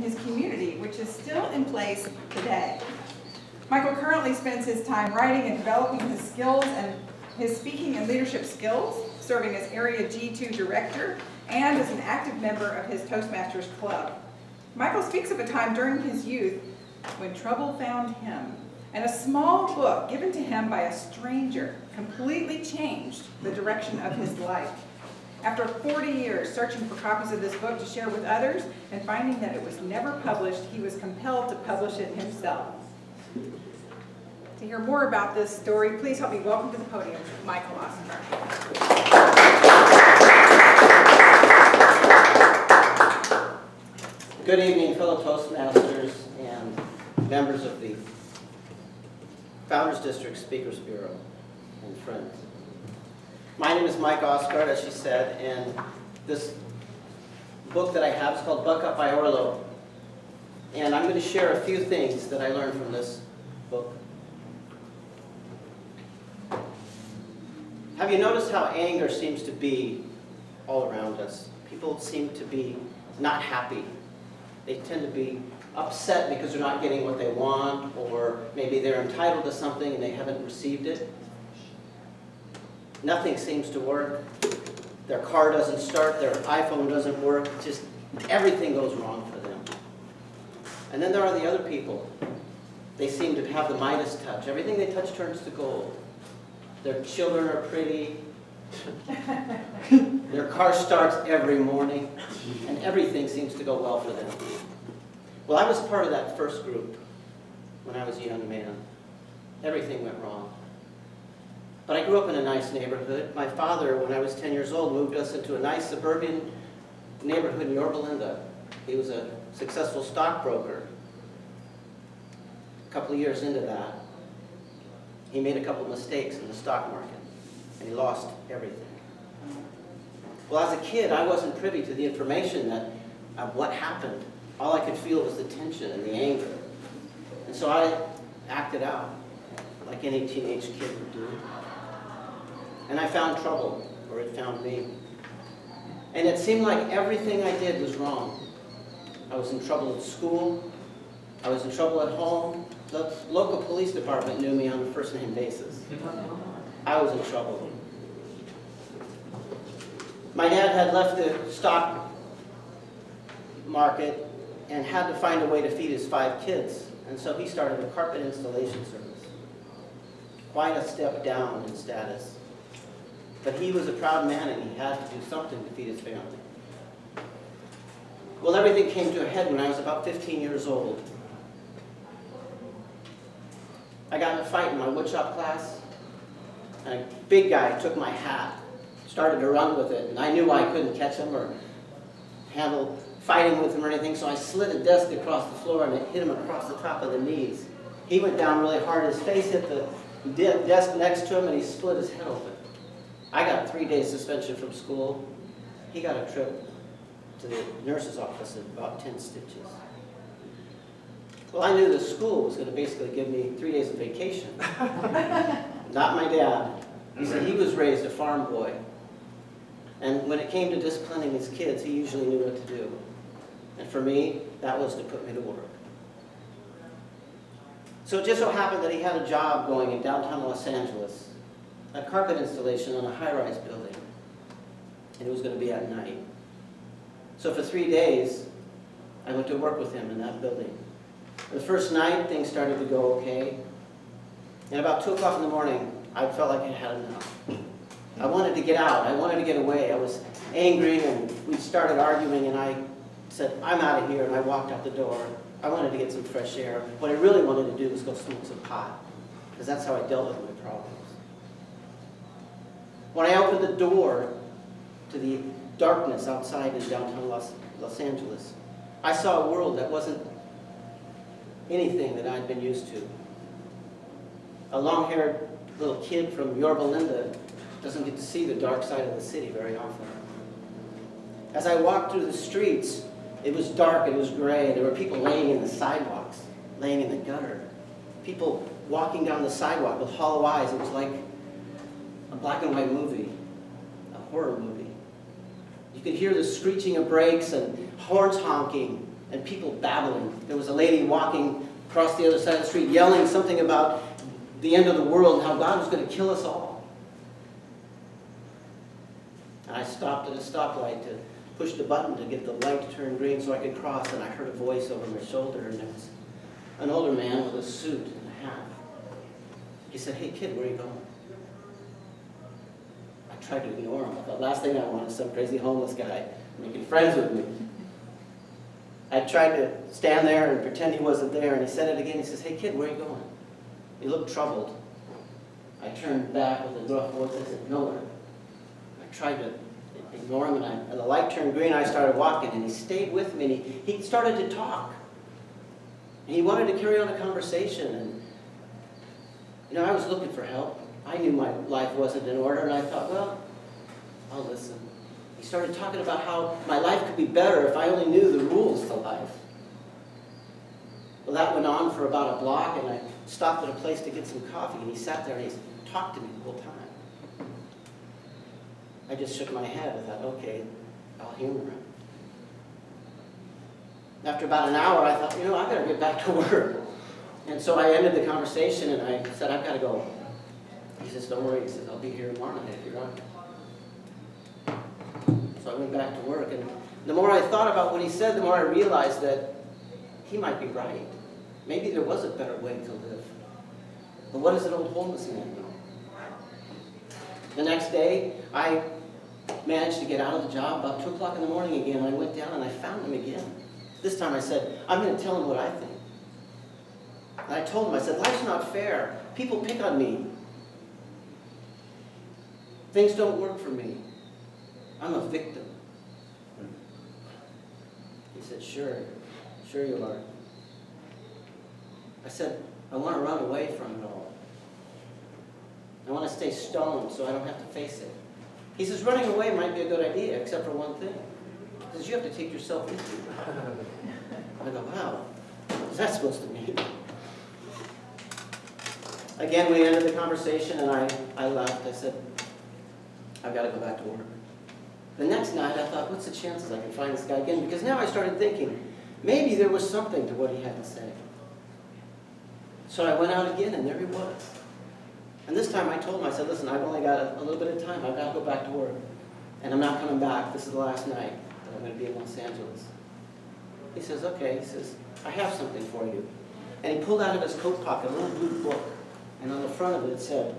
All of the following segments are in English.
his community, which is still in place today. Michael currently spends his time writing and developing his skills and his speaking and leadership skills, serving as Area G2 Director and as an active member of his Toastmasters Club. Michael speaks of a time during his youth when trouble found him, and a small book given to him by a stranger completely changed the direction of his life. After 40 years searching for copies of this book to share with others and finding that it was never published, he was compelled to publish it himself. To hear more about this story, please help me welcome to the podium Michael Oscar. Good evening, fellow Toastmasters and members of the Founders District Speakers Bureau and friends. My name is Mike Oscar, as she said, and this book that I have is called Buck Up by Orlo. And I'm going to share a few things that I learned from this book. Have you noticed how anger seems to be all around us? People seem to be not happy. They tend to be upset because they're not getting what they want, or maybe they're entitled to something and they haven't received it. Nothing seems to work. Their car doesn't start, their iPhone doesn't work, just everything goes wrong for them. And then there are the other people. They seem to have the Midas touch. Everything they touch turns to gold. Their children are pretty. Their car starts every morning, and everything seems to go well for them. Well, I was part of that first group when I was a young man. Everything went wrong. But I grew up in a nice neighborhood. My father, when I was 10 years old, moved us into a nice suburban neighborhood in Yorba Linda. He was a successful stockbroker. A couple of years into that, he made a couple of mistakes in the stock market, and he lost everything. Well, as a kid, I wasn't privy to the information of what happened. All I could feel was the tension and the anger. And so I acted out, like any teenage kid would do. And I found trouble, or it found me. And it seemed like everything I did was wrong. I was in trouble at school. I was in trouble at home. The local police department knew me on a first-name basis. I was in trouble. My dad had left the stock market and had to find a way to feed his 5 kids. And so he started a carpet installation service. Quite a step down in status. But he was a proud man and he had to do something to feed his family. Well, everything came to a head when I was about 15 years old. I got in a fight in my woodshop class, and a big guy took my hat, started to run with it, and I knew I couldn't catch him or handle fighting with him or anything, so I slid a desk across the floor and it hit him across the top of the knees. He went down really hard, his face hit the desk next to him, and he split his head open. I got a 3-day suspension from school. He got a trip to the nurse's office and about 10 stitches. Well, I knew the school was going to basically give me 3 days of vacation. Not my dad. He said he was raised a farm boy. And when it came to disciplining his kids, he usually knew what to do. And for me, that was to put me to work. So it just so happened that he had a job going in downtown Los Angeles, a carpet installation on a high-rise building. And it was going to be at night. So for 3 days, I went to work with him in that building. The first night, things started to go okay. And about 2 o'clock in the morning, I felt like I had enough. I wanted to get out. I wanted to get away. I was angry, and we started arguing, and I said, I'm out of here, and I walked out the door. I wanted to get some fresh air. What I really wanted to do was go smoke some pot, because that's how I dealt with my problems. When I opened the door to the darkness outside in downtown Los Angeles, I saw a world that wasn't anything that I'd been used to. A long-haired little kid from Yorba Linda doesn't get to see the dark side of the city very often. As I walked through the streets, it was dark, it was gray. There were people laying in the sidewalks, laying in the gutter. People walking down the sidewalk with hollow eyes. It was like a black and white movie, a horror movie. You could hear the screeching of brakes and horns honking and people babbling. There was a lady walking across the other side of the street yelling something about the end of the world and how God was going to kill us all. And I stopped at a stoplight to push the button to get the light to turn green so I could cross, and I heard a voice over my shoulder, and it was an older man with a suit and a hat. He said, "Hey kid, where are you going?" I tried to ignore him. I thought, last thing I want is some crazy homeless guy making friends with me. I tried to stand there and pretend he wasn't there, and he said it again. He says, "Hey kid, where are you going?" He looked troubled. I turned back with a gruff voice. I said, "Nowhere." I tried to ignore him, and the light turned green. I started walking, and he stayed with me, and he started to talk. And he wanted to carry on a conversation, and I was looking for help. I knew my life wasn't in order, and I thought, well, I'll listen. He started talking about how my life could be better if I only knew the rules to life. Well, that went on for about a block, and I stopped at a place to get some coffee, and he sat there and he talked to me the whole time. I just shook my head. I thought, okay, I'll humor him. After about an hour, I thought, I better get back to work. And so I ended the conversation, and I said, I've got to go. He says, "Don't worry." He says, "I'll be here tomorrow night if you want." So I went back to work, and the more I thought about what he said, the more I realized that he might be right. Maybe there was a better way to live. But what does an old homeless man know? The next day, I managed to get out of the job about 2 o'clock in the morning again. I went down and I found him again. This time I said, I'm going to tell him what I think. And I told him, I said, life's not fair. People pick on me. Things don't work for me. I'm a victim. He said, sure you are. I said, I want to run away from it all. I want to stay stoned so I don't have to face it. He says, running away might be a good idea, except for one thing. He says, you have to take yourself with you. I go, wow, what's that supposed to mean? Again, we ended the conversation, and I left. I said, I've got to go back to work. The next night, I thought, what's the chances I can find this guy again? Because now I started thinking, maybe there was something to what he had to say. So I went out again, and there he was. And this time I told him, I said, listen, I've only got a little bit of time. I've got to go back to work. And I'm not coming back. This is the last night that I'm going to be in Los Angeles. He says, okay. He says, I have something for you. And he pulled out of his coat pocket a little blue book. And on the front of it said,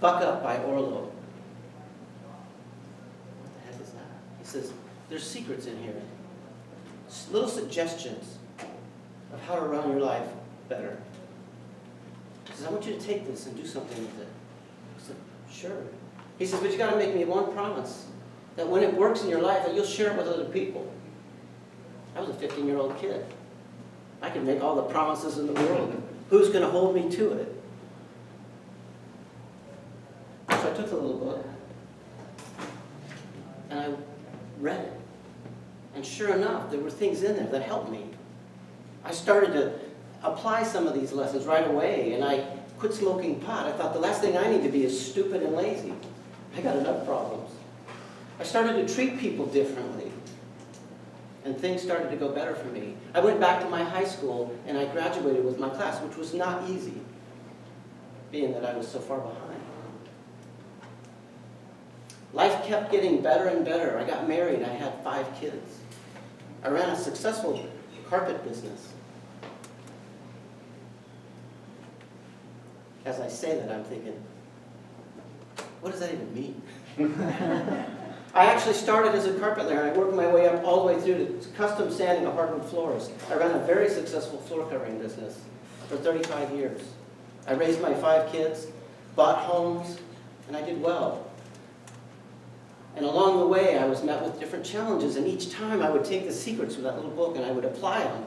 Buck Up by Orlo. What the heck is that? He says, there's secrets in here. Little suggestions of how to run your life better. He says, I want you to take this and do something with it. I said, sure. He says, but you got to make me one promise, that when it works in your life, that you'll share it with other people. I was a 15-year-old kid. I could make all the promises in the world. Who's going to hold me to it? So I took the little book, and I read it. And sure enough, there were things in there that helped me. I started to apply some of these lessons right away, and I quit smoking pot. I thought the last thing I need to be is stupid and lazy. I got enough problems. I started to treat people differently, and things started to go better for me. I went back to my high school, and I graduated with my class, which was not easy, being that I was so far behind. Life kept getting better and better. I got married. I had 5 kids. I ran a successful carpet business. As I say that, I'm thinking, what does that even mean? I actually started as a carpet layer, and I worked my way up all the way through to custom sanding of hardwood floors. I ran a very successful floor covering business for 35 years. I raised my 5 kids, bought homes, and I did well. And along the way, I was met with different challenges, and each time I would take the secrets from that little book and I would apply them.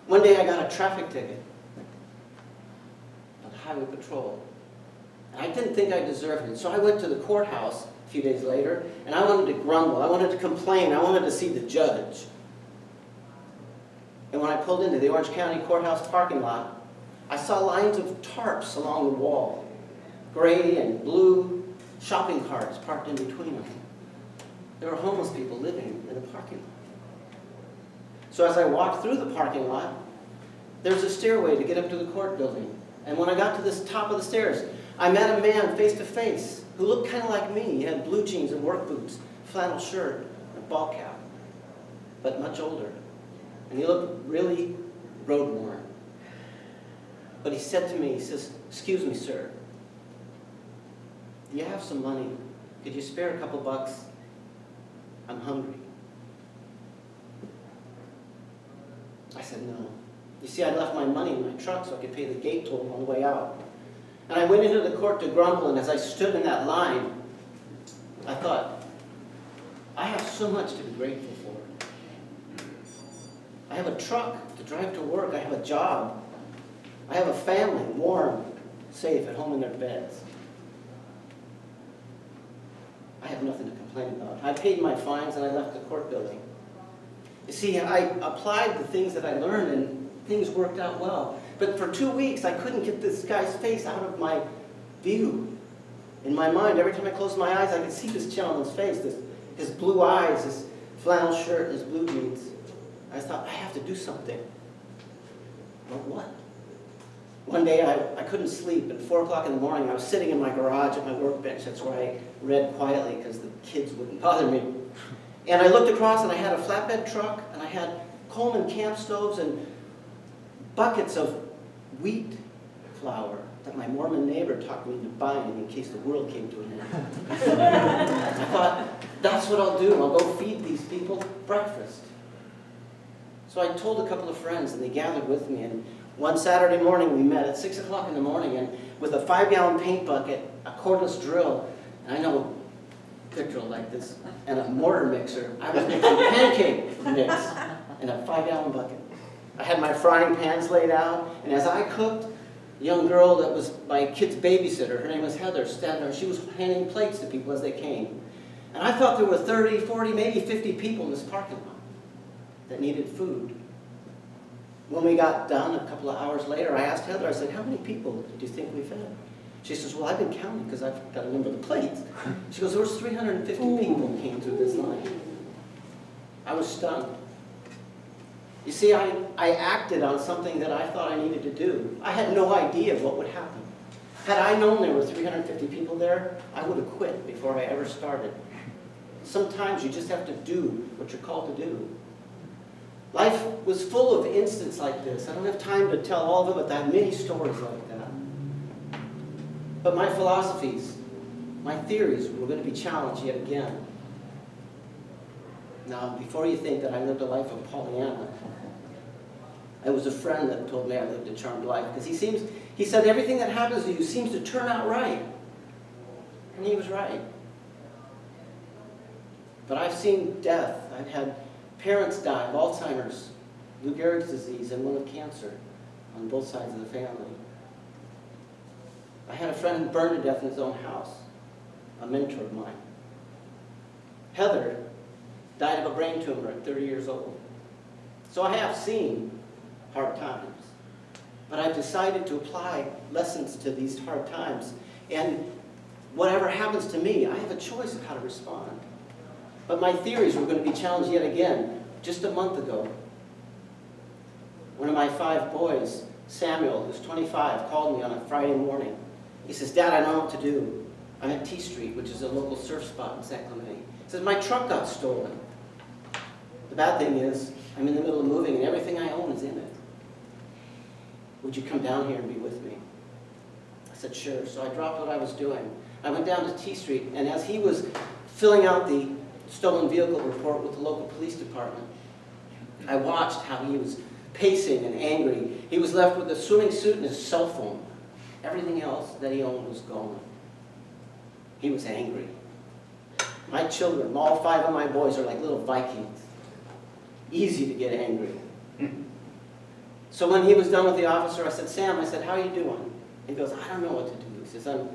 One day I got a traffic ticket on highway patrol. And I didn't think I deserved it, so I went to the courthouse a few days later, and I wanted to grumble, I wanted to complain, I wanted to see the judge. And when I pulled into the Orange County Courthouse parking lot, I saw lines of tarps along the wall, gray and blue shopping carts parked in between them. There were homeless people living in the parking lot. So as I walked through the parking lot, there's a stairway to get up to the court building. And when I got to this top of the stairs, I met a man face to face who looked kind of like me. He had blue jeans and work boots, flannel shirt, and a ball cap, but much older. And he looked really road worn. But he said to me, he says, "Excuse me, sir, do you have some money? Could you spare a couple bucks? I'm hungry." I said, "No. You see, I left my money in my truck so I could pay the gate toll on the way out." And I went into the court to grumble, and as I stood in that line, I thought, I have so much to be grateful for. I have a truck to drive to work. I have a job. I have a family, warm, safe, at home in their beds. I have nothing to complain about. I paid my fines and I left the court building. You see, I applied the things that I learned and things worked out well. But for 2 weeks, I couldn't get this guy's face out of my view. In my mind, every time I closed my eyes, I could see this gentleman's face, his blue eyes, his flannel shirt, his blue jeans. I thought, I have to do something. But what? One day, I couldn't sleep. At 4 o'clock in the morning, I was sitting in my garage at my workbench. That's where I read quietly because the kids wouldn't bother me. And I looked across, and I had a flatbed truck, and I had Coleman camp stoves and buckets of wheat flour that my Mormon neighbor talked me into buying in case the world came to an end. I thought, that's what I'll do. I'll go feed these people breakfast. So I told a couple of friends, and they gathered with me. And one Saturday morning, we met at 6 o'clock in the morning, and with a 5-gallon paint bucket, a cordless drill, and I know a big drill like this, and a mortar mixer, I was making pancake mix in a 5-gallon bucket. I had my frying pans laid out, and as I cooked, a young girl that was my kid's babysitter, her name was Heather, standing there, she was handing plates to people as they came. And I thought there were 30, 40, maybe 50 people in this parking lot that needed food. When we got done, a couple of hours later, I asked Heather, I said, "How many people do you think we fed?" She says, "Well, I've been counting because I've got to number the plates." She goes, "There was 350 people came through this line." I was stunned. You see, I acted on something that I thought I needed to do. I had no idea what would happen. Had I known there were 350 people there, I would have quit before I ever started. Sometimes you just have to do what you're called to do. Life was full of instances like this. I don't have time to tell all of them, but I have many stories like that. But my philosophies, my theories were going to be challenged yet again. Now, before you think that I lived a life of Pollyanna, it was a friend that told me I lived a charmed life, because he said everything that happens to you seems to turn out right. And he was right. But I've seen death. I've had parents die of Alzheimer's, Lou Gehrig's disease, and one of cancer on both sides of the family. I had a friend who burned to death in his own house, a mentor of mine. Heather died of a brain tumor at 30 years old. So I have seen hard times, but I've decided to apply lessons to these hard times. And whatever happens to me, I have a choice of how to respond. But my theories were going to be challenged yet again. Just a month ago, one of my 5 boys, Samuel, who's 25, called me on a Friday morning. He says, "Dad, I don't know what to do. I'm at T Street, which is a local surf spot in San Clemente." He says, "My truck got stolen. The bad thing is, I'm in the middle of moving and everything I own is in it. Would you come down here and be with me?" I said, "Sure." So I dropped what I was doing. I went down to T Street, and as he was filling out the stolen vehicle report with the local police department, I watched how he was pacing and angry. He was left with a swimming suit and his cell phone. Everything else that he owned was gone. He was angry. My children, all 5 of my boys, are like little Vikings. Easy to get angry. So when he was done with the officer, I said, "Sam," I said, "how are you doing?" He goes, "I don't know what to do." He says, I'm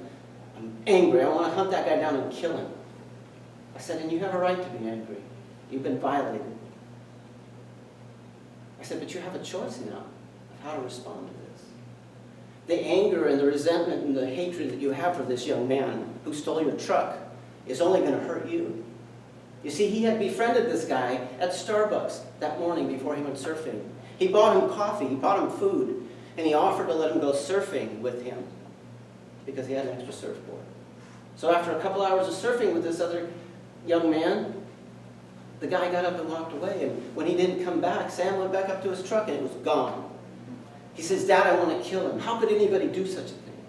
angry. I want to hunt that guy down and kill him." I said, "And you have a right to be angry. You've been violated." I said, "But you have a choice now of how to respond to this. The anger and the resentment and the hatred that you have for this young man who stole your truck is only going to hurt you. You see, he had befriended this guy at Starbucks that morning before he went surfing. He bought him coffee, he bought him food, and he offered to let him go surfing with him because he had an extra surfboard. So after a couple hours of surfing with this other young man, the guy got up and walked away. And when he didn't come back, Sam went back up to his truck and it was gone. He says, "Dad, I want to kill him. How could anybody do such a thing?"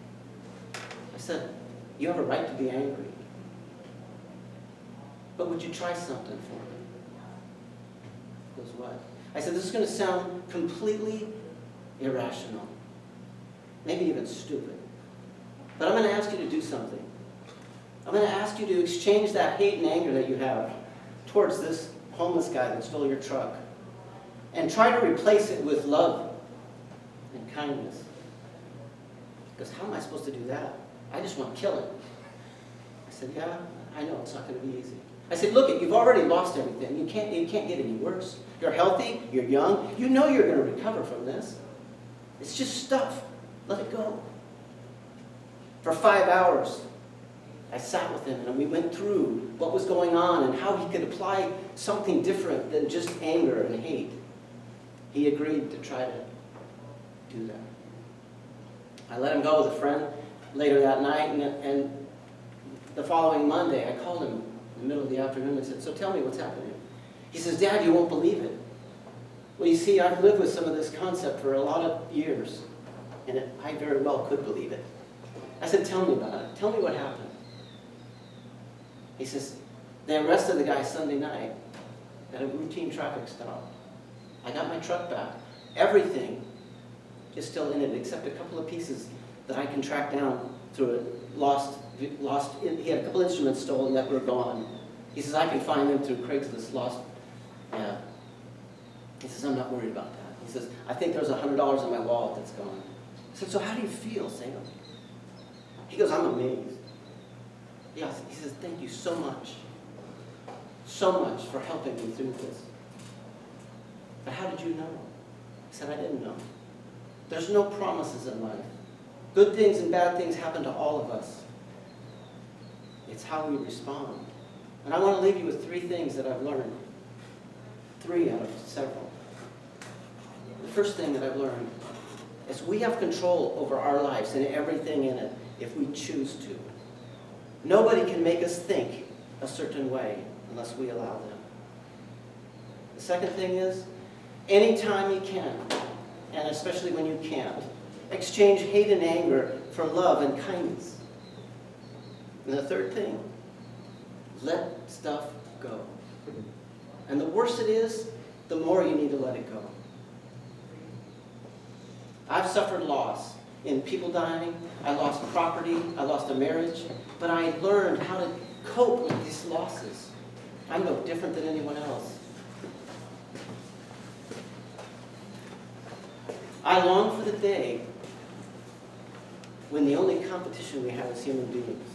I said, "You have a right to be angry. But would you try something for me?" He goes, "What?" I said, "This is going to sound completely irrational. Maybe even stupid. But I'm going to ask you to do something. I'm going to ask you to exchange that hate and anger that you have towards this homeless guy that stole your truck and try to replace it with love and kindness." Because how am I supposed to do that? I just want to kill him. I said, "Yeah, I know it's not going to be easy." I said, "Look, you've already lost everything. You can't get any worse. You're healthy, you're young, you know you're going to recover from this. It's just stuff. Let it go." For 5 hours, I sat with him and we went through what was going on and how he could apply something different than just anger and hate. He agreed to try to do that. I let him go with a friend later that night, and the following Monday I called him in the middle of the afternoon and said, "So tell me what's happening." He says, "Dad, you won't believe it." Well, you see, I've lived with some of this concept for a lot of years, and I very well could believe it. I said, "Tell me about it. Tell me what happened." He says, "They arrested the guy Sunday night at a routine traffic stop. I got my truck back. Everything is still in it except a couple of pieces that I can track down through it. He had a couple instruments stolen that were gone. He says, I can find them through Craigslist lost. Yeah." He says, "I'm not worried about that." He says, "I think there's $100 in my wallet that's gone." I said, "So how do you feel, Sam?" He goes, "I'm amazed." Yes, he says, "Thank you so much for helping me through this. But how did you know?" I said, "I didn't know. There's no promises in life. Good things and bad things happen to all of us. It's how we respond." And I want to leave you with 3 things that I've learned. 3 out of several. The first thing that I've learned is we have control over our lives and everything in it if we choose to. Nobody can make us think a certain way unless we allow them. The second thing is, anytime you can, and especially when you can't, exchange hate and anger for love and kindness. And the third thing, let stuff go. And the worse it is, the more you need to let it go. I've suffered loss in people dying. I lost property. I lost a marriage. But I learned how to cope with these losses. I'm no different than anyone else. I long for the day when the only competition we have as human beings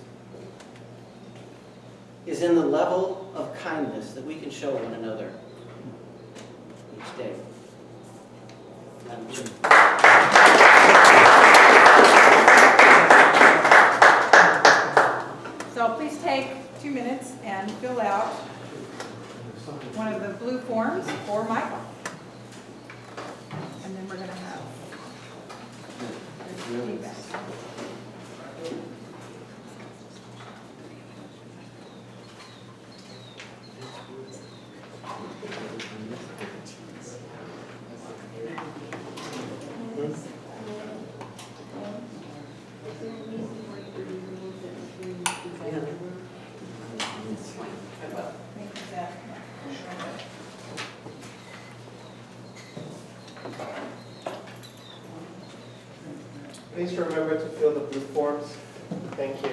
is in the level of kindness that we can show one another each day. Madam Chair. So please take 2 minutes and fill out one of the blue forms for Michael. And then we're going to have feedback. Please remember to fill the blue forms. Thank you.